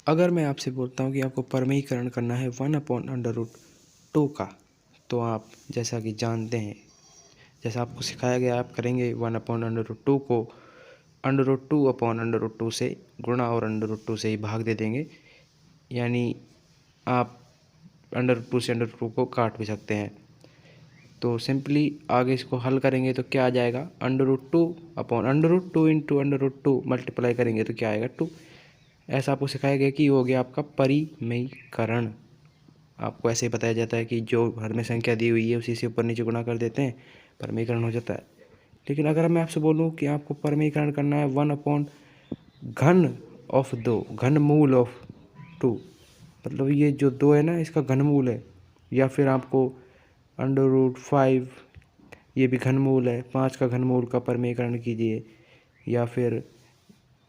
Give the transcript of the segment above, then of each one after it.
अगर मैं आपसे बोलता हूँ कि आपको परमीकरण करना है 1/√2 का, तो आप जैसा कि जानते हैं, जैसा आपको सिखाया गया आप करेंगे 1/√2 को √2/√2 से गुणा और √2 से ही भाग दे देंगे। यानी आप √2 से √2 को काट भी सकते हैं। तो सिंपली आगे इसको हल करेंगे तो क्या आ जाएगा, √2 इंटू √2 मल्टीप्लाई करेंगे तो क्या आएगा 2। ऐसा आपको सिखाया गया कि हो गया आपका परिमेयकरण। आपको ऐसे ही बताया जाता है कि जो हर में संख्या दी हुई है उसी से ऊपर नीचे गुणा कर देते हैं, परिमेयकरण हो जाता है। लेकिन अगर मैं आपसे बोलूं कि आपको परिमेयकरण करना है 1/घन घनमूल ऑफ 2, मतलब ये जो 2 है ना इसका घनमूल है, या फिर आपको √5 ये भी घनमूल है, 5 का घनमूल का परिमेयकरण कीजिए, या फिर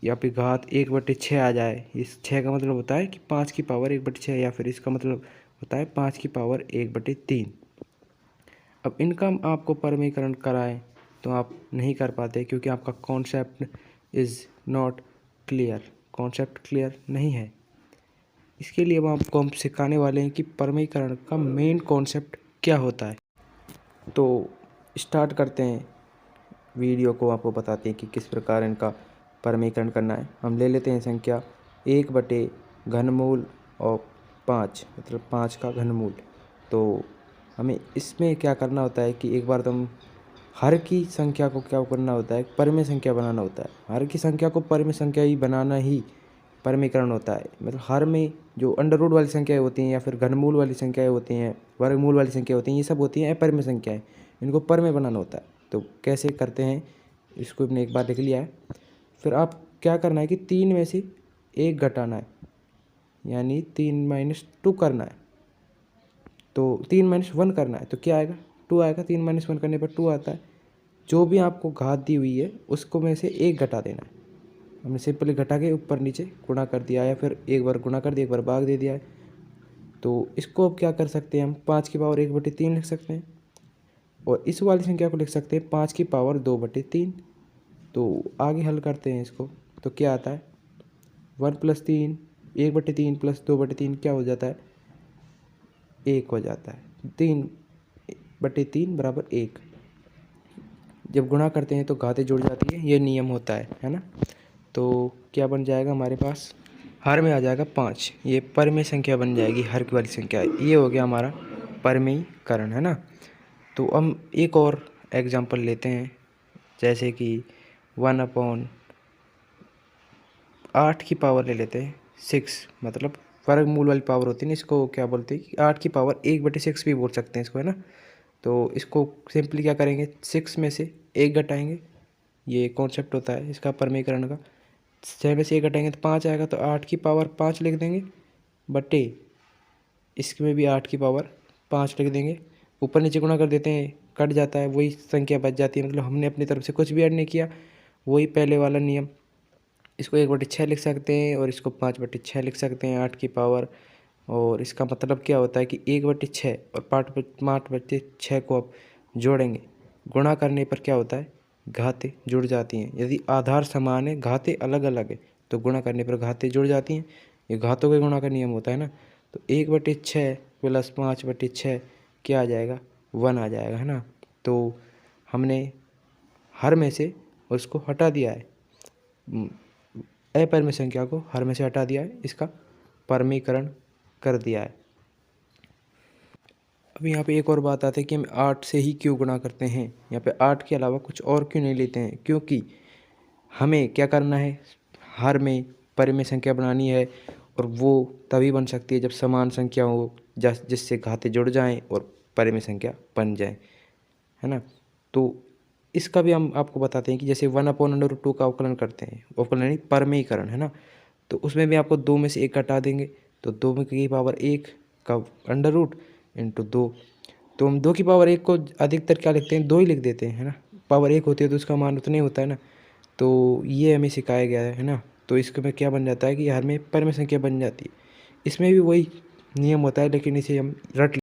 घात 1/6 आ जाए। इस 6 का मतलब होता है कि 5 की पावर 1/6, या फिर इसका मतलब होता है 5 की पावर 1/3। अब इनका आपको परिमेयकरण कराएं तो आप नहीं कर पाते, क्योंकि आपका concept is not clear, concept clear नहीं है। इसके लिए अब आपको हम सिखाने वाले हैं कि परिमेयकरण का मेन कॉन्सेप्ट क्या होता है। तो स्टार्ट करते हैं वीडियो को, आपको बताते हैं कि किस प्रकार इनका परिमेयकरण करना है। हम ले लेते हैं संख्या 1/घनमूल और 5, मतलब 5 का घनमूल। तो हमें इसमें क्या करना होता है कि एक बार तो हम हर की संख्या को क्या करना होता है, परिमेय संख्या बनाना होता है। हर की संख्या को परिमेय संख्या ही बनाना ही परिमेयकरण होता है। मतलब हर में जो अंडर रूट वाली संख्याएँ होती हैं, या फिर घनमूल वाली संख्याएँ होती हैं, वर्गमूल वाली संख्या होती हैं, ये सब होती हैं अपरिमेय संख्याएँ। इनको परिमेय बनाना होता है। तो कैसे करते हैं इसको हमने एक बार देख लिया है। फिर आप क्या करना है कि 3 में से 1 घटाना है, यानी 3-2 करना है। तो 3-1 करना है तो क्या आएगा, 2 आएगा। 3-1 करने पर 2 आता है। जो भी आपको घात दी हुई है उसको में से 1 घटा देना है। हमने सिंपली घटा के ऊपर नीचे गुणा कर दिया, या फिर एक बार गुणा कर दिया, एक बार भाग दे दिया है। तो इसको अब क्या कर सकते हैं हम, 5 की पावर 1/3 लिख सकते हैं, और इस वाली संख्या को लिख सकते हैं 5 की पावर 2/3। तो आगे हल करते हैं इसको, तो क्या आता है 1 + 3, 1/3 + 2/3 क्या हो जाता है, 1 हो जाता है। 3/3 = 1। जब गुणा करते हैं तो घातें जुड़ जाती है, ये नियम होता है ना। तो क्या बन जाएगा हमारे पास, हर में आ जाएगा 5, ये परिमेय संख्या बन जाएगी, हर की वाली संख्या। ये हो गया हमारा परिमेयकरण, है ना। तो हम एक और एग्जांपल लेते हैं, जैसे कि 1/8 की पावर ले लेते हैं 6, मतलब वर्गमूल वाली पावर होती है ना, इसको क्या बोलते हैं कि 8 की पावर 1/6 भी बोल सकते हैं इसको, है ना। तो इसको सिंपली क्या करेंगे, 6 में से 1 घटाएंगे, ये कॉन्सेप्ट होता है इसका परिमेयकरण का। 6 में से 1 घटाएंगे तो 5 आएगा, तो 8 की पावर 5 लिख देंगे, बटे इसमें भी 8 की पावर 5 लिख देंगे। ऊपर नीचे गुणा कर देते हैं, कट जाता है, वही संख्या बच जाती है। मतलब हमने अपनी तरफ से कुछ भी ऐड नहीं किया, वही पहले वाला नियम। इसको 1/6 लिख सकते हैं, और इसको 5/6 लिख सकते हैं 8 की पावर। और इसका मतलब क्या होता है कि 1/6 और 5/6 को आप जोड़ेंगे, गुणा करने पर क्या होता है, घातें जुड़ जाती हैं। यदि आधार समान है, घातें अलग अलग है, तो गुणा करने पर घातें जुड़ जाती हैं। ये घातों के गुणा का नियम होता है ना। तो 1/6 + 5/6 क्या आ जाएगा, 1 आ जाएगा, है ना। तो हमने हर में से उसको हटा दिया है, अपरिमेय संख्या को हर में से हटा दिया है, इसका परिमेयकरण कर दिया है। अब यहाँ पे एक और बात आती है कि हम 8 से ही क्यों गुणा करते हैं, यहाँ पे 8 के अलावा कुछ और क्यों नहीं लेते हैं, क्योंकि हमें क्या करना है, हर में परिमेय संख्या बनानी है, और वो तभी बन सकती है जब समान संख्या हो, जिससे घातें जुड़ जाएं और परिमेय संख्या बन जाए, है ना। तो इसका भी हम आपको बताते हैं कि जैसे 1/√2 का अवकलन करते हैं, अवकलन यानी परिमेयकरण, है ना। तो उसमें भी आपको 2 में से 1 घटा देंगे, तो 2 में की पावर 1 का अंडर रूट इंटू 2। तो हम 2 की पावर 1 को अधिकतर क्या लिखते हैं, 2 ही लिख देते हैं, है ना। पावर 1 होती है तो उसका मान उतना ही होता है ना। तो ये हमें सिखाया गया है ना। तो इसके में क्या बन जाता है कि हर में परिमेय संख्या बन जाती है। इसमें भी वही नियम होता है, लेकिन इसे हम रट